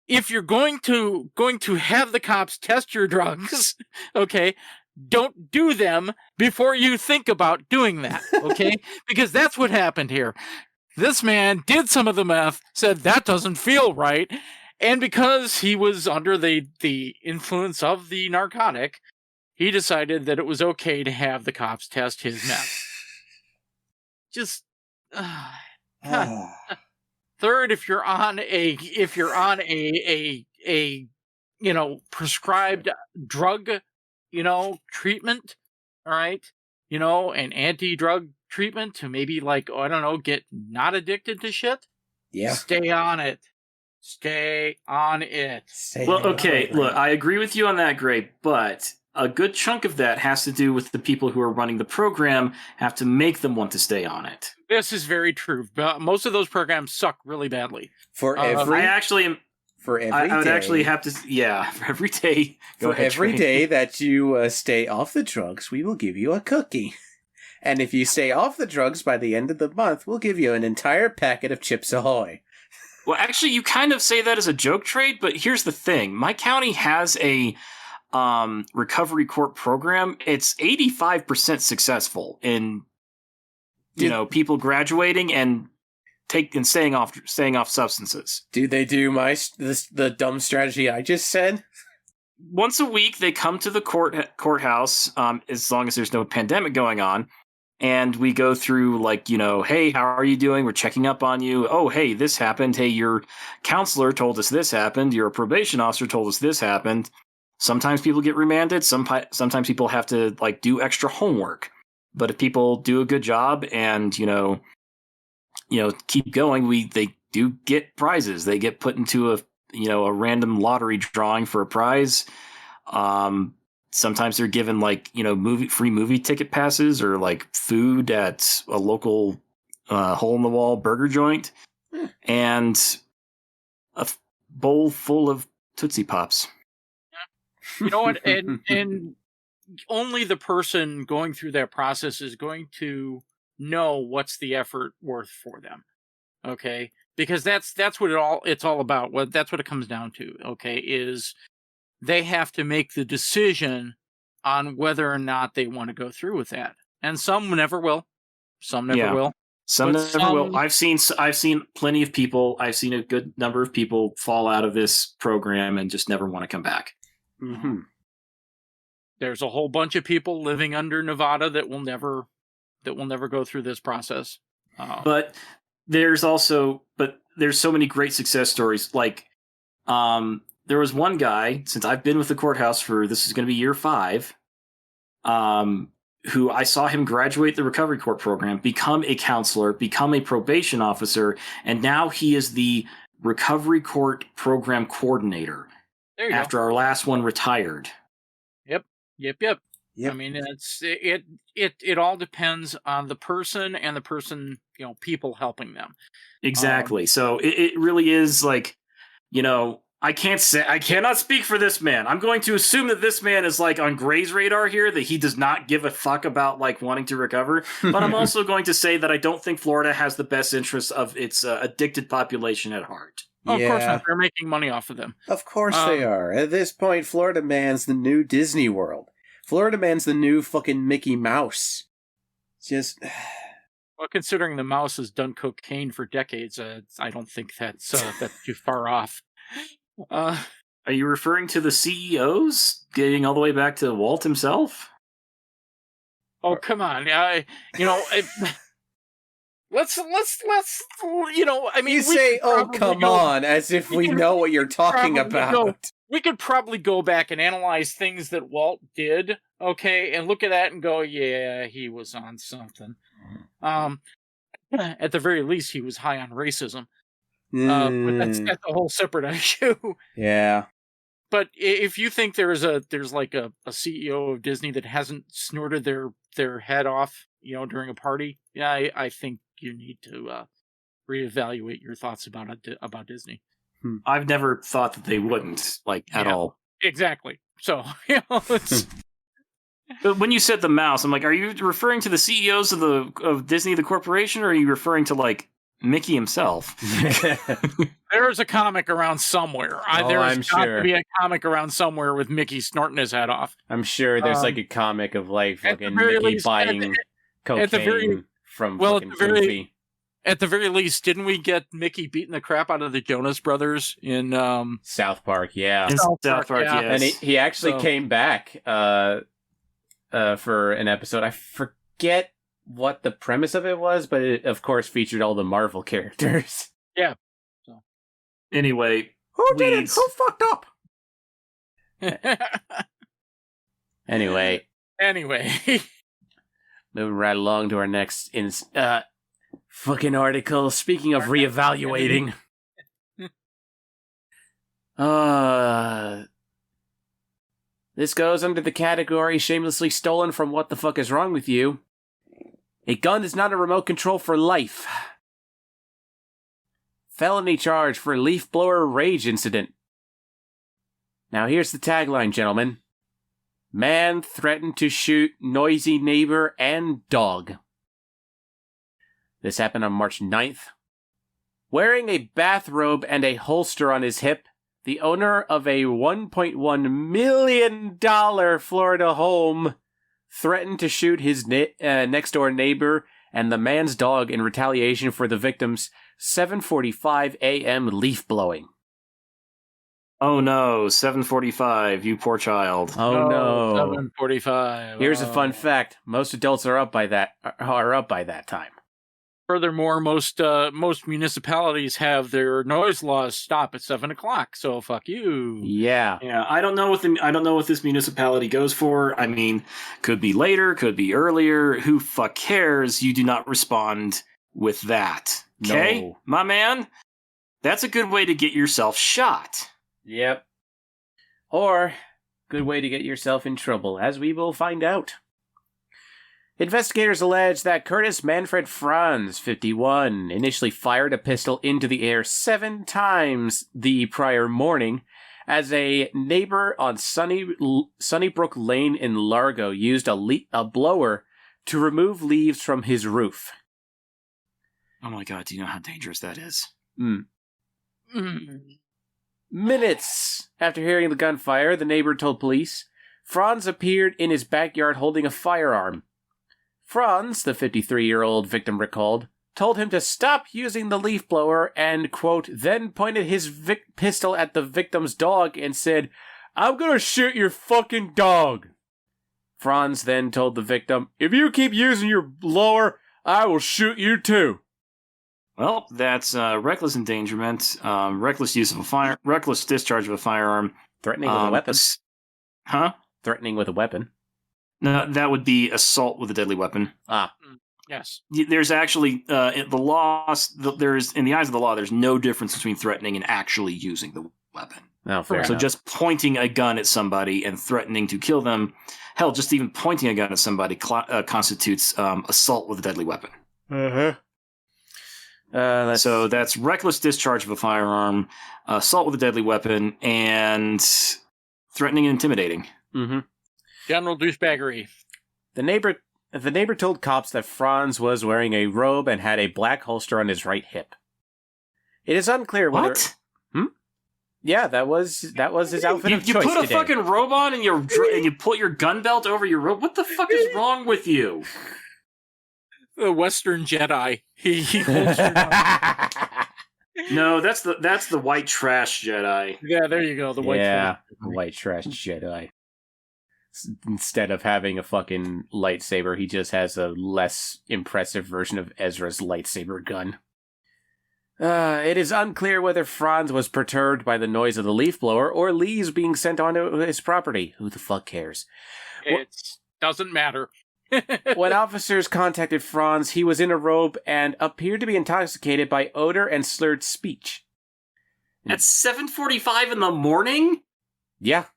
If you're going to have the cops test your drugs, okay, don't do them before you think about doing that, okay? Because that's what happened here. This man did some of the meth, said that doesn't feel right, and because he was under the influence of the narcotic, he decided that it was okay to have the cops test his meth. Just third, if you're on a prescribed drug, treatment, all right, an anti-drug treatment to maybe get not addicted to shit. Yeah. Stay on it. Look, I agree with you on that, Gray, but a good chunk of that has to do with the people who are running the program have to make them want to stay on it. This is very true. Most of those programs suck really badly. For every I would actually have to, for every day. Every day that you stay off the drugs, we will give you a cookie. And if you stay off the drugs by the end of the month, we'll give you an entire packet of Chips Ahoy. Well, actually, you kind of say that as a joke, Trade, but here's the thing. My county has a recovery court program. It's 85% successful in, people graduating and staying off substances. Do they do the dumb strategy I just said? Once a week, they come to the courthouse, as long as there's no pandemic going on, and we go through hey, how are you doing? We're checking up on you. Oh, hey, this happened. Hey, your counselor told us this happened. Your probation officer told us this happened. Sometimes people get remanded. Sometimes people have to do extra homework. But if people do a good job and keep going, they do get prizes. They get put into a random lottery drawing for a prize. Sometimes they're given free movie ticket passes or food at a local hole in the wall burger joint and a bowl full of Tootsie Pops. You know what? And only the person going through that process is going to know what's the effort worth for them. Okay? Because that's what it's all about. That's what it comes down to, okay, is they have to make the decision on whether or not they want to go through with that. And some never will. Some never will. Some never will. I've seen plenty of people. I've seen a good number of people fall out of this program and just never want to come back. Mm-hmm. There's a whole bunch of people living under Nevada that will never go through this process. But there's so many great success stories. There was one guy, since I've been with the courthouse this is going to be year 5, who I saw him graduate the recovery court program, become a counselor, become a probation officer, and now he is the recovery court program coordinator There you after our last one retired. go. Yep. I mean, it all depends on the person and the person, people helping them. Exactly. So it really is like, I cannot speak for this man. I'm going to assume that this man is like on Gray's radar here, that he does not give a fuck about like wanting to recover. But I'm also going to say that I don't think Florida has the best interests of its addicted population at heart. Oh, of course not. They're making money off of them. Of course they are. At this point, Florida Man's the new Disney World. Florida Man's the new fucking Mickey Mouse. Just... Well, considering the mouse has done cocaine for decades, I don't think that's too far off. Are you referring to the CEOs getting all the way back to Walt himself? Oh, come on. Let's I mean, you say, "Oh, come on," as if we know what you're talking about. We could probably go back and analyze things that Walt did, okay, and look at that and go, yeah, he was on something. At the very least, he was high on racism. But that's a whole separate issue. Yeah. But if you think there's like a CEO of Disney that hasn't snorted their head off, during a party, yeah, I think you need to reevaluate your thoughts about Disney. I've never thought that they wouldn't, at all. Exactly. So, it's... But when you said the mouse, I'm like, are you referring to the CEOs of Disney, the corporation, or are you referring to Mickey himself? There's a comic around somewhere. There's got to be a comic around somewhere with Mickey snorting his head off. I'm sure there's a comic of fucking Mickey buying cocaine from fucking Goofy. At the very least, didn't we get Mickey beating the crap out of the Jonas Brothers in South Park? Yeah, in South Park, yes. And he actually came back for an episode. I forget what the premise of it was, but it, of course, featured all the Marvel characters. Yeah. So. Anyway, who did it? Who fucked up? Anyway, moving right along to our next fucking article. Speaking of reevaluating, this goes under the category shamelessly stolen from What the Fuck Is Wrong With You. A gun is not a remote control for life. Felony charge for leaf blower rage incident. Now here's the tagline, gentlemen. Man threatened to shoot noisy neighbor and dog. This happened on March 9th. Wearing a bathrobe and a holster on his hip, the owner of a $1.1 million Florida home threatened to shoot his next-door neighbor and the man's dog in retaliation for the victim's 7:45 a.m. leaf blowing. Oh no, 7:45, you poor child. Oh no. 7:45. Here's a fun fact. Most adults are up by that time. Furthermore, most municipalities have their noise laws stop at 7:00. So fuck you. Yeah. Yeah. I don't know what this municipality goes for. I mean, could be later, could be earlier. Who fuck cares? You do not respond with that. Okay, no. My man. That's a good way to get yourself shot. Yep. Or good way to get yourself in trouble, as we will find out. Investigators allege that Curtis Manfred Franz, 51, initially fired a pistol into the air 7 times the prior morning as a neighbor on Sunnybrook Lane in Largo used a blower to remove leaves from his roof. Oh my god, do you know how dangerous that is? Minutes after hearing the gunfire, the neighbor told police, Franz appeared in his backyard holding a firearm. Franz, the 53-year-old victim recalled, told him to stop using the leaf blower and, quote, then pointed his pistol at the victim's dog and said, I'm gonna shoot your fucking dog. Franz then told the victim, if you keep using your blower, I will shoot you too. Well, that's reckless endangerment, reckless discharge of a firearm. Threatening with a weapon. Huh? Threatening with a weapon. No, that would be assault with a deadly weapon. Ah. Yes. There's actually there's in the eyes of the law, there's no difference between threatening and actually using the weapon. Oh, fair So enough. just pointing a gun at somebody and threatening to kill them, hell, just even pointing a gun at somebody constitutes assault with a deadly weapon. So that's reckless discharge of a firearm, assault with a deadly weapon, and threatening and intimidating. Mm-hmm. General douchebaggery. The neighbor told cops that Franz was wearing a robe and had a black holster on his right hip. It is unclear whether... What? Yeah, that was his outfit of choice You put a today. fucking robe on and you put your gun belt over your robe? What the fuck is wrong with you? The Western Jedi. He holds your gun. No, that's the white trash Jedi. Yeah, there you go. The white yeah, Jedi. white trash Jedi. Instead of having a fucking lightsaber, he just has a less impressive version of Ezra's lightsaber gun. It is unclear whether Franz was perturbed by the noise of the leaf blower or leaves being sent onto his property. Who the fuck cares? It doesn't matter. When officers contacted Franz, he was in a robe and appeared to be intoxicated by odor and slurred speech. At 7:45 in the morning? Yeah.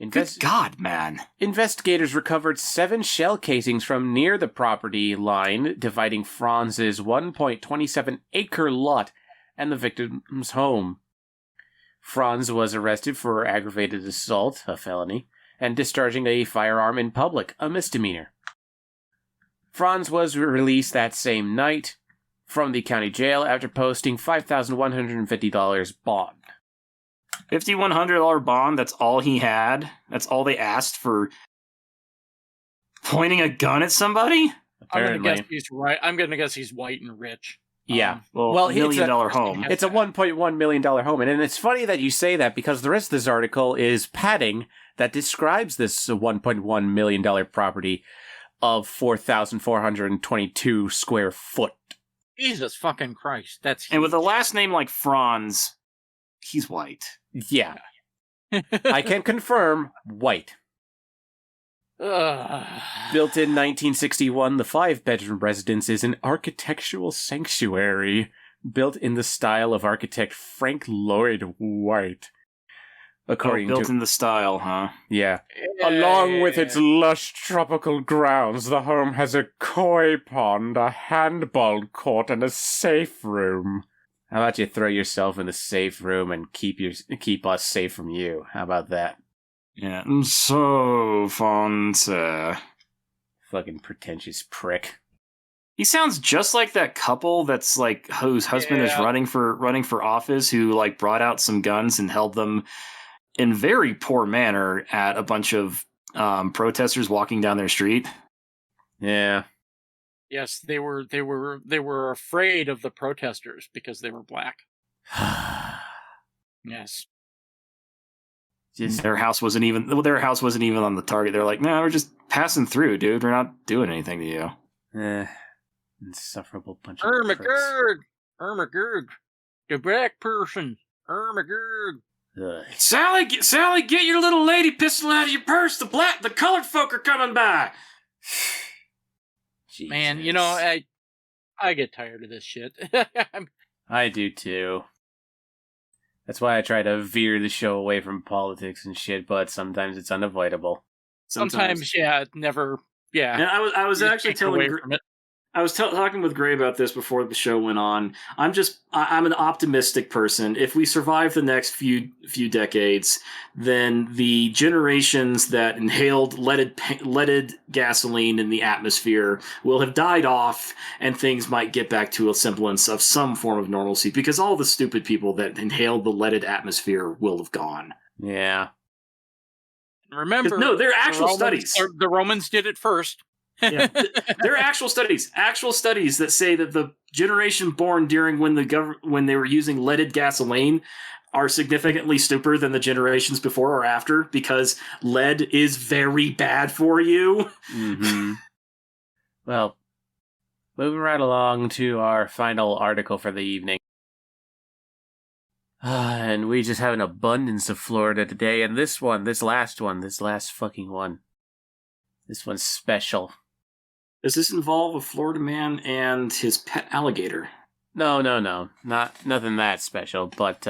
Good God, man. Investigators recovered 7 shell casings from near the property line, dividing Franz's 1.27-acre lot and the victim's home. Franz was arrested for aggravated assault, a felony, and discharging a firearm in public, a misdemeanor. Franz was released that same night from the county jail after posting $5,150 bond. $5,100 bond, that's all he had? That's all they asked for pointing a gun at somebody? Apparently. I'm gonna guess he's right. I'm gonna guess he's white and rich. Yeah. Well, $1 million home. It's a $1.1 million home. And it's funny that you say that because the rest of this article is padding that describes this $1.1 million property of 4,422 square foot. Jesus fucking Christ. That's And with a last name like Franz, he's white. Yeah. I can confirm, white. Built in 1961, the 5-bedroom residence is an architectural sanctuary built in the style of architect Frank Lloyd Wright. According built to... in the style, huh? Yeah. Along with its lush tropical grounds, the home has a koi pond, a handball court, and a safe room. How about you throw yourself in the safe room and keep us safe from you? How about that? Yeah, so fun. Fucking pretentious prick. He sounds just like that couple that's like whose husband is running for office, who like brought out some guns and held them in very poor manner at a bunch of protesters walking down their street. Yeah. Yes, they were afraid of the protesters because they were black. Yes. Their house wasn't even on the target. They're like, no, we're just passing through, dude. We're not doing anything to you. Insufferable bunch of pricks. Ermagerd, the black person, Ermagerd. Sally, get your little lady pistol out of your purse. The colored folk are coming by. Jesus. Man, you know, I get tired of this shit. I do too. That's why I try to veer the show away from politics and shit, but sometimes it's unavoidable. Sometimes yeah, never, yeah. And I was actually talking with Gray about this before the show went on. I'm an optimistic person. If we survive the next few decades, then the generations that inhaled leaded gasoline in the atmosphere will have died off, and things might get back to a semblance of some form of normalcy, because all the stupid people that inhaled the leaded atmosphere will have gone. Yeah. Remember, no, they're actual studies. The Romans did it first. Yeah. There are actual studies that say that the generation born during when they were using leaded gasoline are significantly stupider than the generations before or after, because lead is very bad for you. Mm-hmm. Well, moving right along to our final article for the evening. And we just have an abundance of Florida today, and this last fucking one. This one's special. Does this involve a Florida man and his pet alligator? No. Nothing that special, but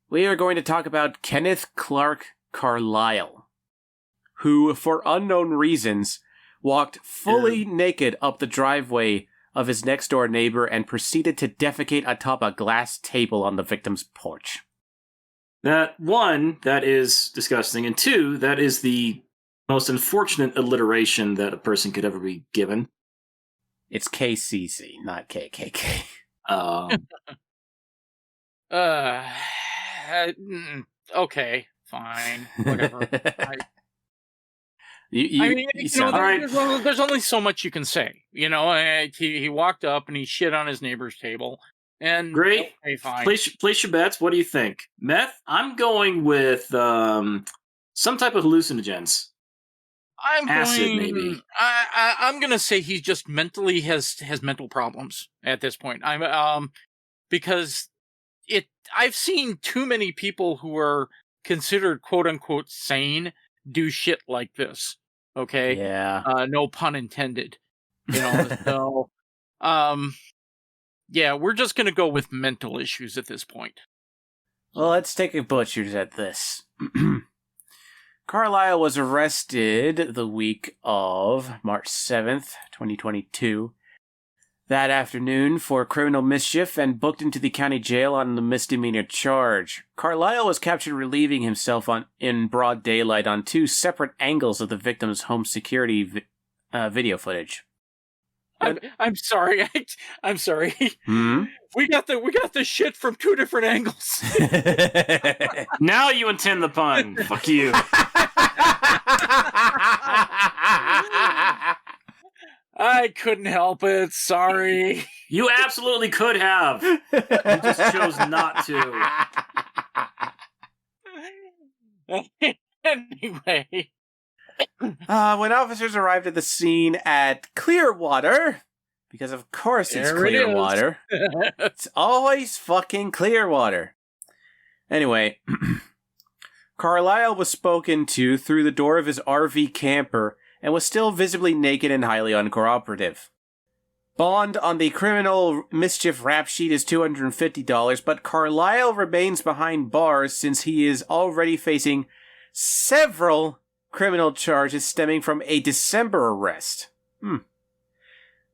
we are going to talk about Kenneth Clark Carlisle, who, for unknown reasons, walked fully naked up the driveway of his next-door neighbor and proceeded to defecate atop a glass table on the victim's porch. That is disgusting, and 2, that is the most unfortunate alliteration that a person could ever be given. It's KCC, not KKK. Okay, fine, whatever. There's only so much you can say. He walked up and he shit on his neighbor's table. And great. Okay, fine. Place your bets. What do you think? Meth? I'm going with some type of hallucinogens. Acid, maybe. I'm gonna say he just mentally has mental problems at this point. Because I've seen too many people who are considered quote unquote sane do shit like this. Okay. Yeah. No pun intended. So, yeah, we're just gonna go with mental issues at this point. Well, let's take a butcher's at this. Carlisle was arrested the week of March 7th, 2022, that afternoon for criminal mischief and booked into the county jail on the misdemeanor charge. Carlisle was captured relieving himself in broad daylight on 2 separate angles of the victim's home security video footage. I'm sorry. I'm sorry. Hmm? We got the shit from 2 different angles. Now you intend the pun. Fuck you. I couldn't help it. Sorry. You absolutely could have. You just chose not to. Anyway. When officers arrived at the scene at Clearwater, because of course it's Clearwater, it's always fucking Clearwater. Anyway, Carlisle was spoken to through the door of his RV camper and was still visibly naked and highly uncooperative. Bond on the criminal mischief rap sheet is $250, but Carlisle remains behind bars since he is already facing several criminal charges stemming from a December arrest.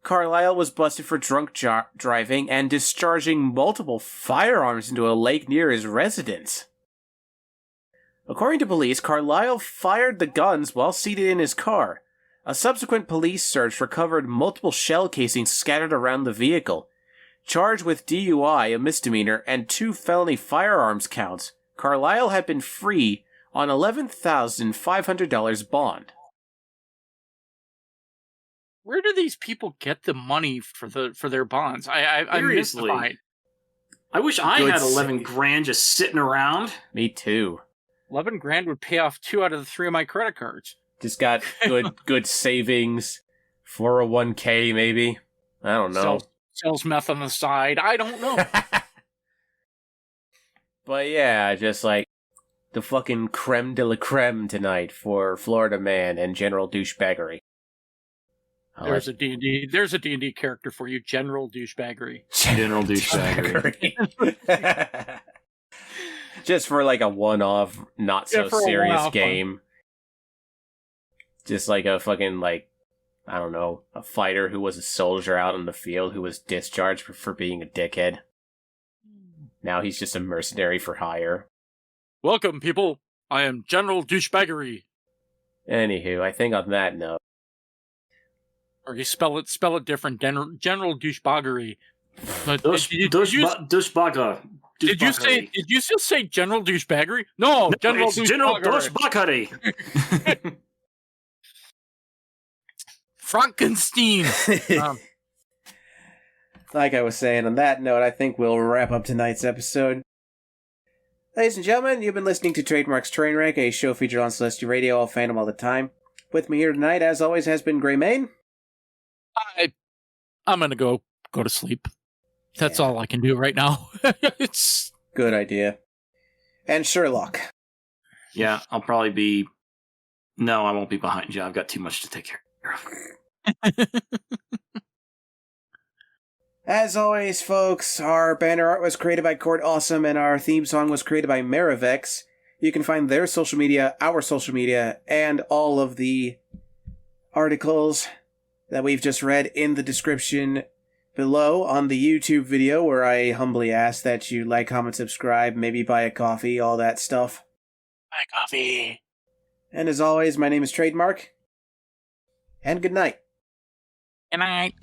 Carlisle was busted for drunk driving and discharging multiple firearms into a lake near his residence. According to police, Carlisle fired the guns while seated in his car. A subsequent police search recovered multiple shell casings scattered around the vehicle. Charged with DUI, a misdemeanor, and 2 felony firearms counts, Carlisle had been free on $11,500 bond. Where do these people get the money for their bonds? I'm mystified. I wish I had 11 grand just sitting around. Me too. 11 grand would pay off 2 out of the 3 of my credit cards. Just got good savings, 401k maybe. I don't know. Sells meth on the side. I don't know. But yeah, just like the fucking creme de la creme tonight for Florida Man and General Douchebaggery. There's a D&D character for you, General Douchebaggery. General Douchebaggery. Just for like a one-off, not so serious game. Just like a fucking, like, I don't know, a fighter who was a soldier out in the field who was discharged for being a dickhead. Now he's just a mercenary for hire. Welcome, people. I am General Douchebaggery. Anywho, I think on that note. Or you spell it different. General Douchebaggery. Douchebagger. Did you just say General Douchebaggery? No, General Douchebaggery. Frankenstein. Like I was saying, on that note, I think we'll wrap up tonight's episode. Ladies and gentlemen, you've been listening to Trademark's Trainwreck, a show featured on Celestial Radio, all fandom all the time. With me here tonight, as always, has been Greymane. I'm gonna go to sleep. That's all I can do right now. It's good idea. And Sherlock. Yeah, I'll probably be No, I won't be behind you. I've got too much to take care of. As always, folks, our banner art was created by Court Awesome, and our theme song was created by Marivex. You can find their social media, our social media, and all of the articles that we've just read in the description below on the YouTube video, where I humbly ask that you like, comment, subscribe, maybe buy a coffee, all that stuff. Buy coffee. And as always, my name is Trademark, and good night. Good night.